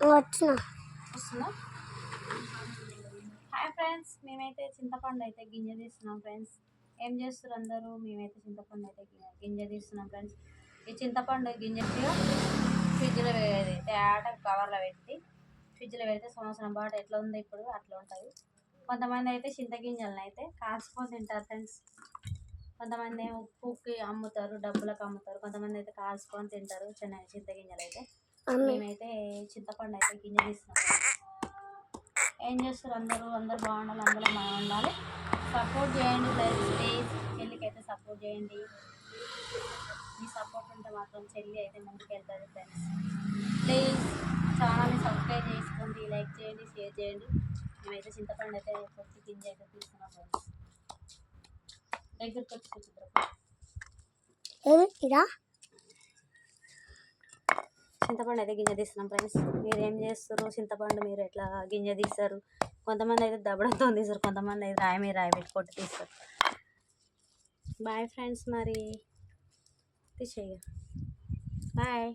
వచ్చిన వస్తుందా? Hi friends, మేమైతే చింతపండు అయితే గింజ తీస్తున్నాం ఫ్రెండ్స్. ఏం చేస్తారు అందరూ? మేమైతే చింతపండు అయితే గింజ తీస్తున్నాం ఫ్రెండ్స్. ఈ చింతపండు గింజగా ఫ్రిడ్జ్లో తేట కవర్లో పెట్టి ఫ్రిడ్జ్లో పెడితే సంవత్సరం పాటు ఎట్లా ఉంది ఇప్పుడు అట్లా ఉంటుంది. కొంతమంది అయితే చింతగింజలను అయితే కాల్చుకొని తింటారు ఫ్రెండ్స్. కొంతమంది ఏమో ఉప్పుకి అమ్ముతారు, డబ్బులకు అమ్ముతారు. కొంతమంది అయితే కాల్చుకొని తింటారు చింతగింజలు అయితే. మేమైతే చింతపండు అయితే గింజ తీస్తున్నాం. ఏం చేస్తారు అందరూ బాగుండాలి, అందులో మనం ఉండాలి. సపోర్ట్ చేయండి ప్లీజ్. చెల్లికి అయితే సపోర్ట్ చేయండి. మీ సపోర్ట్ ఉంటే మాత్రం చెల్లి అయితే ముందుకు వెళ్తుంది ఫ్రెండ్స్. ప్లీజ్ ఛానల్ని సబ్స్క్రైబ్ చేసుకోండి, లైక్ చేయండి, షేర్ చేయండి. మేమైతే చింతపండు అయితే కొట్టి గింజ అయితే తీస్తున్నాం ఫ్రెండ్స్. దగ్గరికి వచ్చి చింతపండు అయితే గింజ తీస్తున్నాం ఫ్రెండ్స్. మీరు ఏం చేస్తారు? చింతపండు మీరు ఎట్లా గింజ తీస్తారు? కొంతమంది అయితే దబ్బడంతో తీస్తారు, కొంతమంది అయితే రాయి పెట్టి కొట్టి తీస్తారు. బాయ్ ఫ్రెండ్స్, మరి తీసేయ. బాయ్.